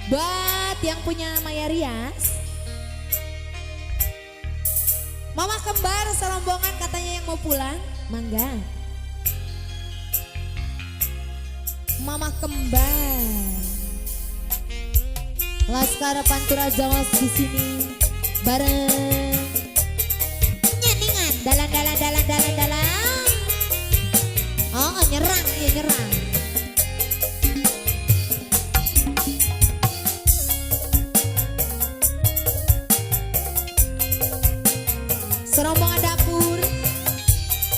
Buat yang punya Maya Rias, Mama kembar serombongan katanya yang mau pulang, mangga. Mama kembar, Laskar Pantura Jawa di sini bareng nyeningan dalan. Oh nyerang ya nyerang. Serombongan dapur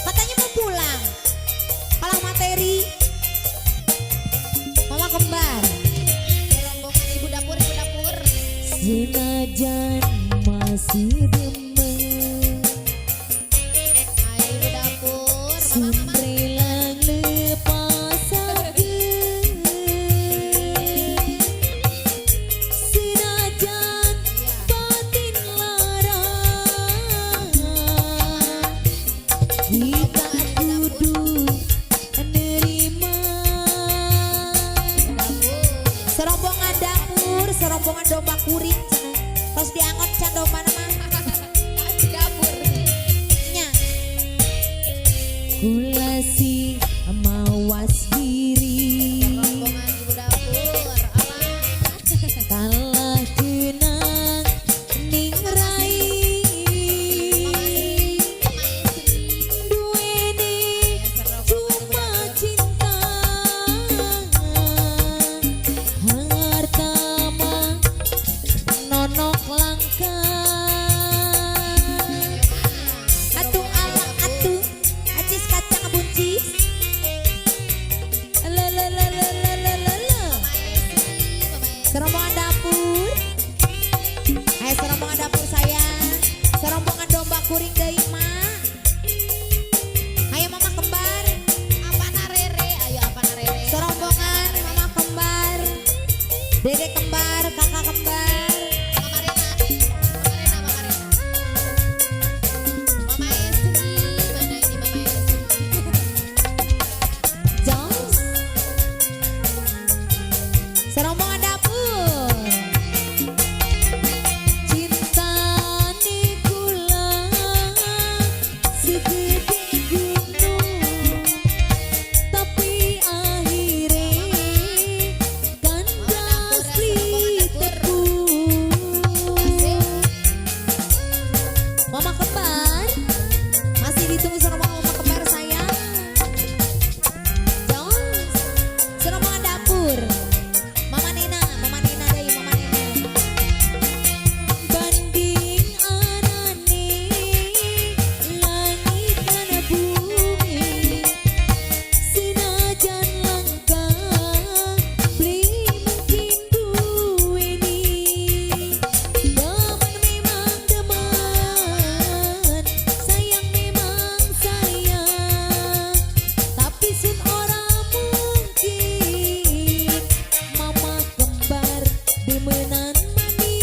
katanya mau pulang, kalah materi. Mama kembar, serombongan ibu dapur. Senajan masih demen, ayo ibu dapur, sumrelang lepas sakit. Senajan batin larang, kita kudu menerima. Serombongan dapur, serombongan domba kuring, pas dianggot can domba nama dapur nya. Kula si mawas diri, serombongan ibu dapur kalah kenang ning rai. Duweni cuma cinta, harta mah nonok langka. Atuh ala atuh acis kacang buncis. Serombongan dapur, serombongan dapur saya, serombongan domba kuring deui mak. Ayo mama kembar, apa narere, ayo apa narere. Serombongan mama kembar, dede kembar, kakak kembar. Mama Rena, Mama Rena. Mama Esri, mana ini Mama Esri? Jos, serombongan dapur. Cinta ni kula segede gunung, tapi akhirnya kandas teku. Mama kembar masih ditunggu serombongan mama kembar saya. Jos, serombongan dapur. Mama Nena deui Mama Nena. Banding anane langit kana bumi, senajan langka beli mungkin duweni. Demen memang demen, sayang memang sayang, tapi sun ora mungkin mama kembar demenan mani.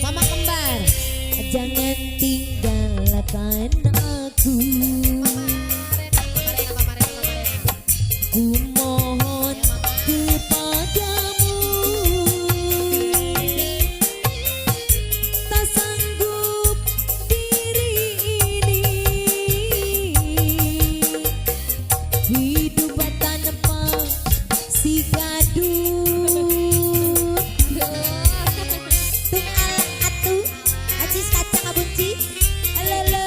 Mama kembar, jangan tinggalkan aku. Ku mohon kepadamu, tak sanggup diri ini hidup tanpa si gaduh. Tung ala atuh acis kacang abunci. Lele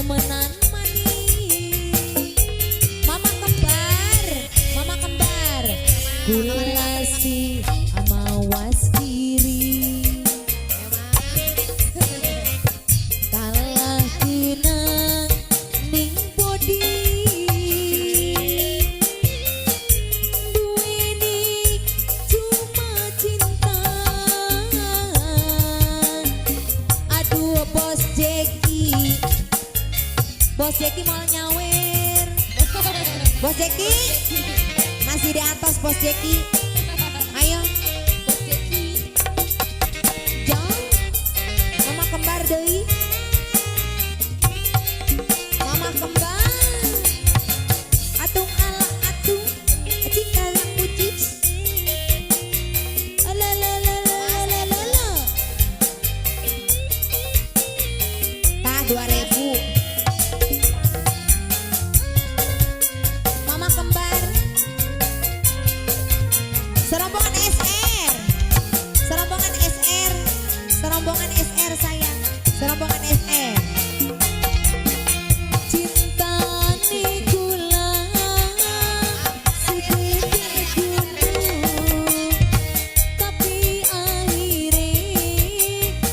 demenan manis. Mama kembar, mama kembar. Kulasi amawas diri. Kalah kenang ning body. Duweni cuma cinta. Aduh bos Jeki. Bos Jeki mau nyawer. Bos Jeki masih di atas Bos Jeki. Ayo Bos Jeki. Jom. Mama kembar deui. Mama kembar. Atung ala atung. Cikal pucis. Alalalalalala. Tah 2000. Mama kembar. Serombongan SR. Serombongan SR. Serombongan SR sayang. Serombongan SR. Cinta ni gula segede gunung, tapi akhirnya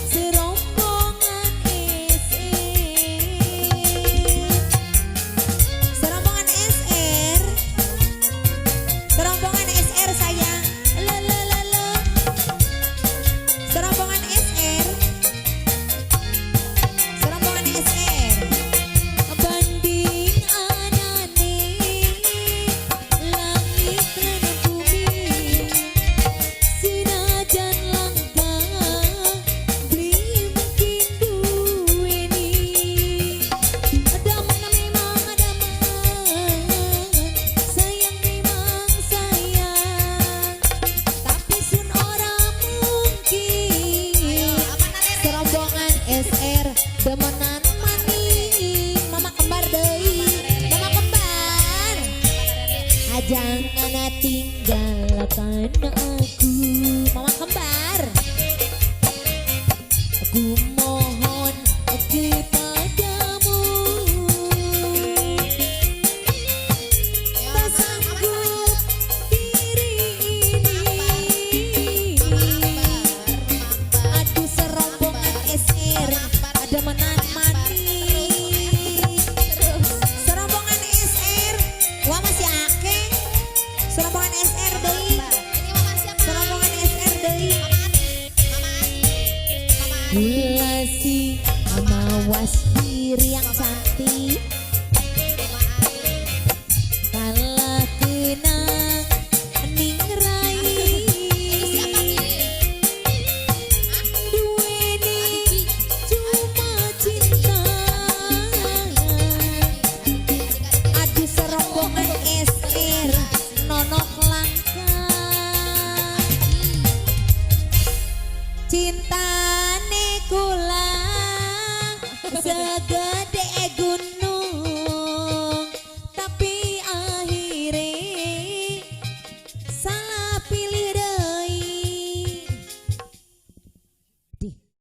serombongan SR. Serombongan SR. Serombongan SR sayang. Lalalala. Serombongan SR. Serombongan SR. Banding anane langit lan bumi. Sinajan langka beli mungkin duweni. Adaman memang adaman. Sayang memang sayang. Tapi sun ora mungkin. Serombongan SR demenan maning. Mama kembar deui. Mama kembar. Jangan tinggalkan aku. Mama kembar. Aku mohon kepadamu. Tak sanggup diri ini. Aduh serombongan SR demenan manis. Serombongan SR. Wah masih akeh. Serombongan SR deui. Serombongan SR deui. Kulasi amawas diri yang cantik. Kalah kenang ning rai. Duweni cuma cinta. Aduh serombongan SR nonok langka. Cintane kula segede